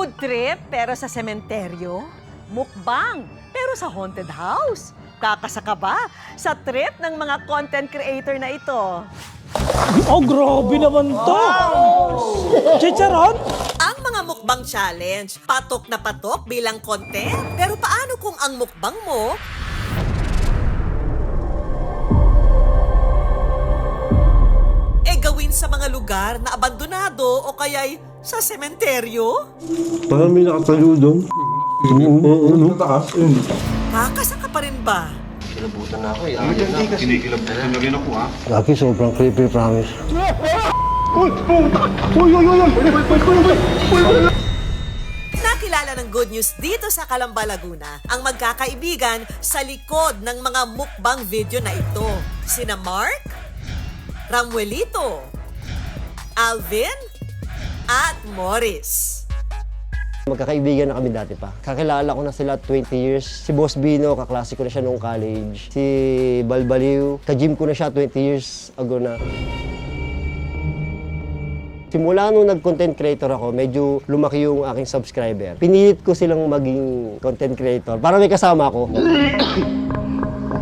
Road trip pero sa sementeryo? Mukbang pero sa haunted house? Kakasaka ba sa trip ng mga content creator na ito? Oh, grabe naman to! Chicharon? Ang mga mukbang challenge, patok na patok bilang content. Pero paano kung ang mukbang mo gawin sa mga lugar na abandonado o kaya'y sa sementeryo? Parang may nakatayo doon. Kakasaka pa rin ba? Kilabutan na ako eh. Kinikilabutan na rin ako ha. Lagi sobrang creepy, promise. Nakilala ng good news dito sa Calamba, Laguna ang magkakaibigan sa likod ng mga mukbang video na ito. Sina Mark, Ramuelito, Alvin, at Morris. Magkakaibigan na kami dati pa. Kakilala ko na sila 20 years. Si Boss Bino, kaklase ko na siya nung college. Si Balbaliw, ka-gym ko na siya 20 years ago na. Simula nung nag-content creator ako, medyo lumaki yung aking subscriber. Pinilit ko silang maging content creator para may kasama ako.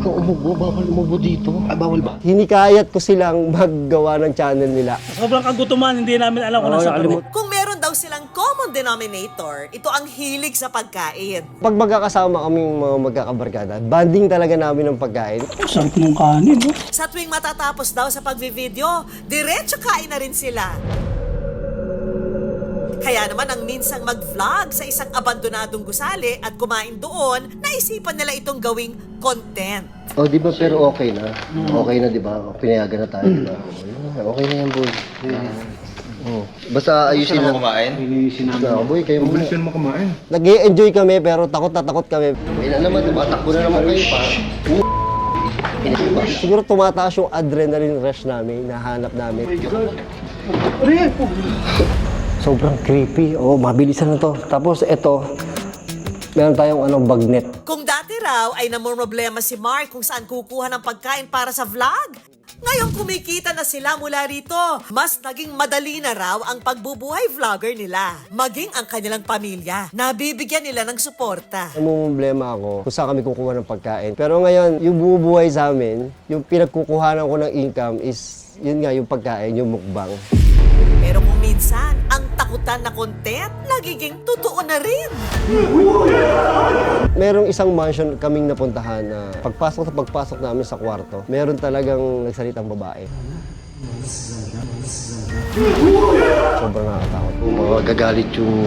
Ikaw umubo, bawal umubo dito. Ah, bawal ba? Hinikayat ko silang maggawa ng channel nila. Sobrang kagutuman, hindi namin alam kung nasa kami. Kung meron daw silang common denominator, ito ang hilig sa pagkain. Pag magkakasama kaming mga magkakabarkada, banding talaga namin ng pagkain. Sarap ng kanin, no? Sa tuwing matatapos daw sa pagvivideo, diretso kain na rin sila. Kaya naman ang minsang mag-vlog sa isang abandonadong gusali at kumain doon, naisipan nila itong gawing content. Oh, di ba pero okay na? Okay na, di ba? Pinayagan na tayo, di ba? Okay na yan, boy. Oh. Basta ayusin lang. kumain? Boy, kayo muna. mo kumain. Nag-i-enjoy kami pero takot na takot kami. Ayun na naman, tumatakbo na naman kayo pa. Siguro tumataas yung adrenaline rush namin, nahanap namin. Sobrang creepy. Oh, mabilisan na to. Tapos ito, meron tayong bagnet. Kung dati raw ay namumroblema si Mark kung saan kukuha ng pagkain para sa vlog, ngayon kumikita na sila mula rito. Mas naging madali na raw ang pagbubuhay vlogger nila. Maging ang kanilang pamilya. Nabibigyan nila ng suporta. Namumblema ako kung saan kami kukuha ng pagkain. Pero ngayon, yung bumubuhay sa amin, yung pinagkukuhanan ko ng income is, yun nga, yung pagkain, yung mukbang. Pero kung minsan, ang takutan na content, nagiging totoo na rin. Merong isang mansion kaming napuntahan na pagpasok namin sa kwarto, meron talagang nagsalitang babae. Sobrang nakakatakot. Magagalit yung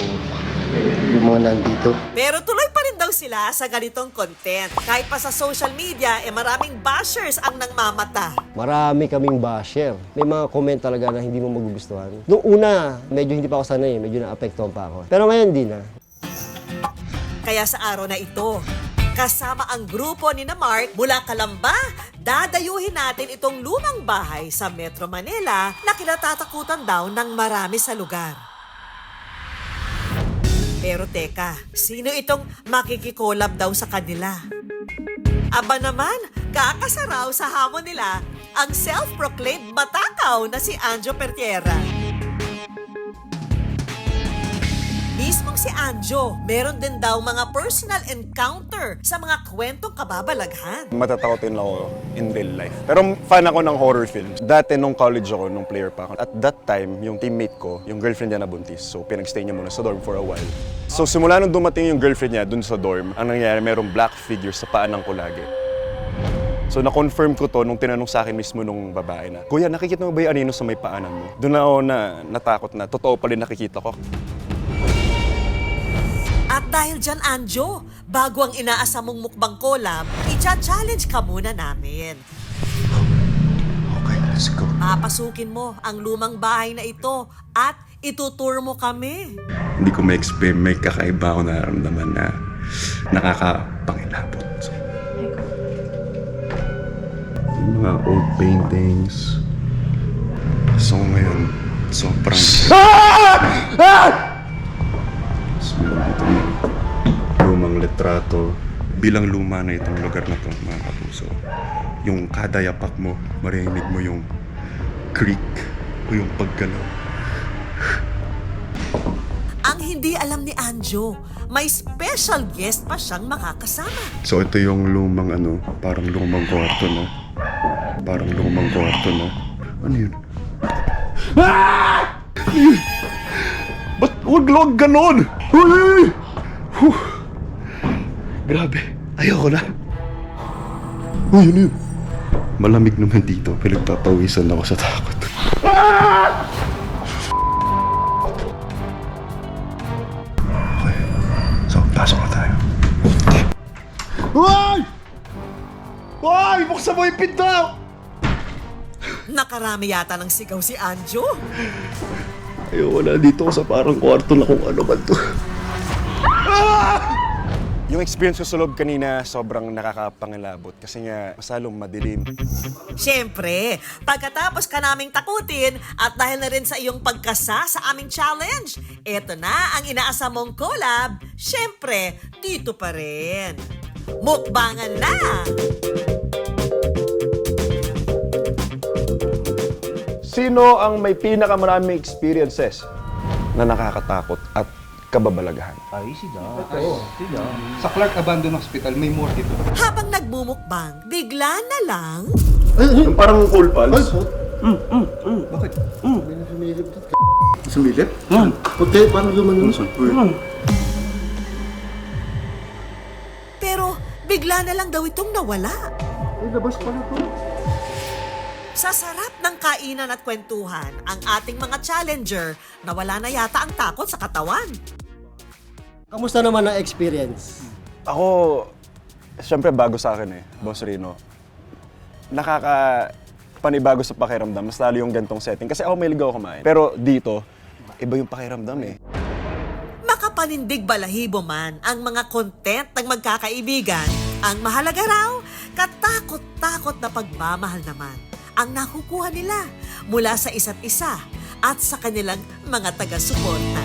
mga nandito. Pero tuloy pa rin daw sila sa ganitong content. Kahit pa sa social media, maraming bashers ang nangmamata. Marami kaming basher. May mga comment talaga na hindi mo magugustuhan. Noong una, medyo hindi pa ako sanay, medyo naapektuhan pa ako. Pero ngayon, di na. Kaya sa araw na ito, kasama ang grupo ni na Mark mula Calamba, dadayuhin natin itong lumang bahay sa Metro Manila na kinatatakutan daw ng marami sa lugar. Pero teka, sino itong makikikolab daw sa kanila? Aba naman, kakasaraw sa hamon nila ang self-proclaimed matakaw na si Anjo Pertierra. Mismong si Anjo, meron din daw mga personal encounter sa mga kwentong kababalaghan. Matatakotin lang ako in real life. Pero fan ako ng horror films. Dati nung college ako, nung player pa ako. At that time, yung teammate ko, yung girlfriend niya nabuntis. So pinagstay niya muna sa dorm for a while. So simula nung dumating yung girlfriend niya dun sa dorm, ang nangyari, merong black figure sa paanan ko lagi. So na-confirm ko to nung tinanong sa akin mismo nung babae na, "Kuya, nakikita mo ba yung anino sa may paanan mo?" Doon ako natakot na, totoo pala nakikita ko. At dahil dyan, Anjo, bago ang inaasam mong mukbang collab, i-challenge ka muna namin. Okay, let's go. Papasukin mo ang lumang bahay na ito at itutour mo kami. Hindi ko ma-explain, may kakaiba ako nararamdaman na nakakapangilabot. Yung mga old paintings. So ngayon, sobrang... So, meron itong lumang litrato. Bilang luma na itong lugar na to, mga kapuso. Yung kada yapak mo, marinig mo yung creak o yung paggalaw. Ang hindi Hindi alam ni Anjo, may special guest pa siyang makakasama. So ito yung lumang parang lumang kwarto na. Parang lumang kwarto na. Ano yun? Ah! Ano yun? Ba't wag ganon? Uy! Huh. Grabe. Ayoko na. Uy, ano yun? Malamig naman dito. Pinagpapawisan ako sa takot. Okay. So, pasok na tayo. Uy! Uy! Buksan mo yung pinto! Nakarami yata ng sigaw si Anjo. Ayoko na. Dito ako sa parang kwarto na kung ano man to. Yung experience ko sa loob kanina, sobrang nakakapangilabot kasi nga masalong madilim. Siyempre, pagkatapos ka naming takutin at dahil na rin sa iyong pagkasa sa aming challenge, eto na ang inaasa mong collab, siyempre, dito pa rin. Mukbangan na! Sino ang may pinakamaraming experiences na nakakatakot at kababalaghan? Ay, sila. Sa Clark Abandoned Hospital, may more dito. Habang nagmumukbang, bigla na lang... Yung parang cool pals. Bakit? Sumilip? Puti, parang gumanon. Pero bigla na lang daw itong nawala. Ay, labas pala to. Sa sarap ng kainan at kwentuhan, ang ating mga challenger, nawala na yata ang takot sa katawan. Kamusta naman ang experience? Ako, siyempre bago sa akin Boss Rino. Nakakapanibago sa pakiramdam, mas lalo yung gantong setting. Kasi ako may ligaw kumain. Pero dito, iba yung pakiramdam Makapanindig balahibo man ang mga content ng magkakaibigan, ang mahalaga raw, katakot-takot na pagmamahal naman ang nakukuha nila mula sa isa't isa at sa kanilang mga taga-suporta.